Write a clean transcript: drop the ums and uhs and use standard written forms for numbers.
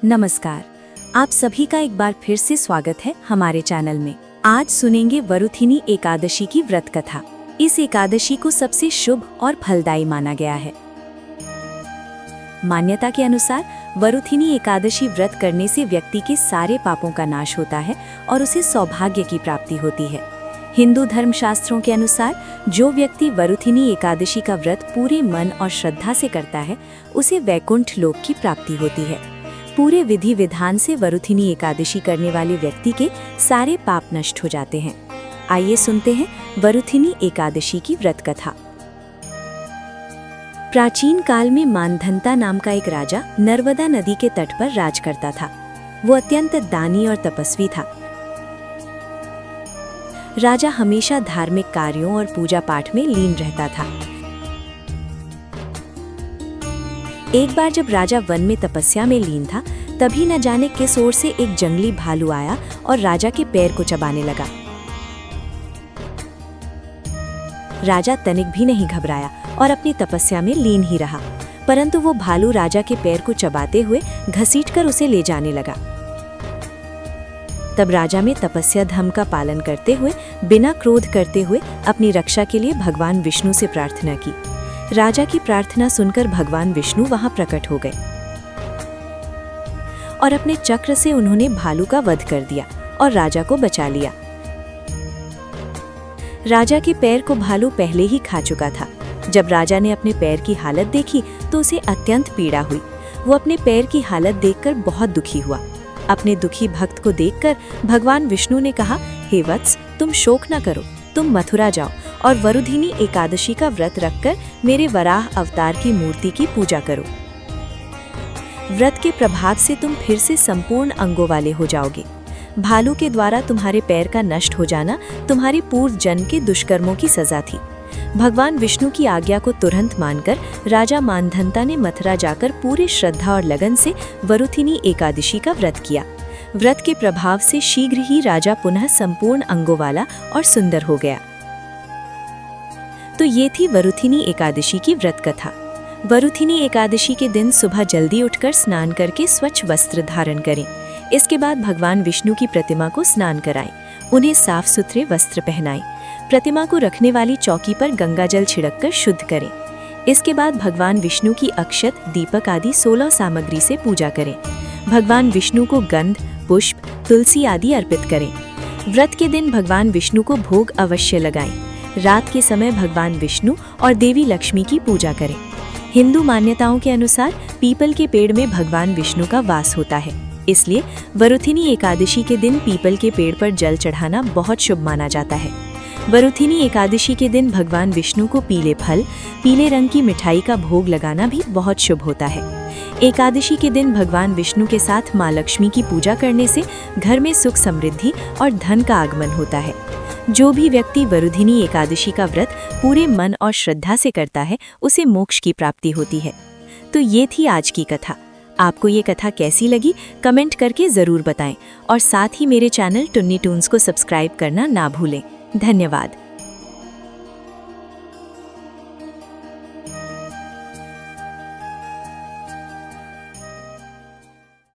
नमस्कार, आप सभी का एक बार फिर से स्वागत है हमारे चैनल में। आज सुनेंगे वरुथिनी एकादशी की व्रत कथा। इस एकादशी को सबसे शुभ और फलदायी माना गया है। मान्यता के अनुसार वरुथिनी एकादशी व्रत करने से व्यक्ति के सारे पापों का नाश होता है और उसे सौभाग्य की प्राप्ति होती है। हिंदू धर्म शास्त्रों के अनुसार जो व्यक्ति वरुथिनी एकादशी का व्रत पूरे मन और श्रद्धा से करता है, उसे वैकुंठ लोक की प्राप्ति होती है। पूरे विधि विधान से वरुथिनी एकादशी करने वाले व्यक्ति के सारे पाप नष्ट हो जाते हैं। आइए सुनते हैं वरुथिनी एकादशी की व्रत कथा। प्राचीन काल में मानधन्ता नाम का एक राजा नर्मदा नदी के तट पर राज करता था। वो अत्यंत दानी और तपस्वी था। राजा हमेशा धार्मिक कार्यों और पूजा पाठ में लीन रहता था। एक बार जब राजा वन में तपस्या में लीन था, तभी न जाने किस ओर से एक जंगली भालू आया और राजा के पैर को चबाने लगा। राजा तनिक भी नहीं घबराया और अपनी तपस्या में लीन ही रहा, परंतु वो भालू राजा के पैर को चबाते हुए घसीटकर उसे ले जाने लगा। तब राजा में तपस्या धर्म का पालन करते हुए, बिना क्रोध करते हुए अपनी रक्षा के लिए भगवान विष्णु से प्रार्थना की। राजा की प्रार्थना सुनकर भगवान विष्णु वहां प्रकट हो गए और अपने चक्र से उन्होंने भालू का वध कर दिया और राजा को बचा लिया। राजा के पैर को भालू पहले ही खा चुका था। जब राजा ने अपने पैर की हालत देखी तो उसे अत्यंत पीड़ा हुई। वो अपने पैर की हालत देखकर बहुत दुखी हुआ। अपने दुखी भक्त को देखकर भगवान विष्णु ने कहा, हे वत्स, तुम शोक न करो, तुम मथुरा जाओ और वरुथिनी एकादशी का व्रत रखकर मेरे वराह अवतार की मूर्ति की पूजा करो। व्रत के प्रभाव से तुम फिर से संपूर्ण अंगों वाले हो जाओगे। भालू के द्वारा तुम्हारे पैर का नष्ट हो जाना तुम्हारे पूर्व जन्म के दुष्कर्मों की सजा थी। भगवान विष्णु की आज्ञा को तुरंत मानकर राजा मानधन्ता ने मथुरा जाकर पूरी श्रद्धा और लगन से वरुथिनी एकादशी का व्रत किया। व्रत के प्रभाव से शीघ्र ही राजा पुनः संपूर्ण अंगों वाला और सुंदर हो गया। तो ये थी वरुथिनी एकादशी की व्रत कथा। वरुथिनी एकादशी के दिन सुबह जल्दी उठकर स्नान करके स्वच्छ वस्त्र धारण करें। इसके बाद भगवान विष्णु की प्रतिमा को स्नान कराएं, उन्हें साफ सुथरे वस्त्र पहनाएं। प्रतिमा को रखने वाली चौकी पर गंगा जल छिड़ककर शुद्ध करें। इसके बाद भगवान विष्णु की अक्षत, दीपक आदि 16 सामग्री से पूजा करें। भगवान विष्णु को गंध, पुष्प, तुलसी आदि अर्पित करें। व्रत के दिन भगवान विष्णु को भोग अवश्य लगाएं। रात के समय भगवान विष्णु और देवी लक्ष्मी की पूजा करें। हिंदू मान्यताओं के अनुसार पीपल के पेड़ में भगवान विष्णु का वास होता है, इसलिए वरुथिनी एकादशी के दिन पीपल के पेड़ पर जल चढ़ाना बहुत शुभ माना जाता है। वरुथिनी एकादशी के दिन भगवान विष्णु को पीले फल, पीले रंग की मिठाई का भोग लगाना भी बहुत शुभ होता है। एकादशी के दिन भगवान विष्णु के साथ माँ लक्ष्मी की पूजा करने से घर में सुख, समृद्धि और धन का आगमन होता है। जो भी व्यक्ति वरुथिनी एकादशी का व्रत पूरे मन और श्रद्धा से करता है, उसे मोक्ष की प्राप्ति होती है। तो ये थी आज की कथा। आपको ये कथा कैसी लगी कमेंट करके ज़रूर बताएं और साथ ही मेरे चैनल टुन्नी टून्स को सब्सक्राइब करना ना भूलें। धन्यवाद।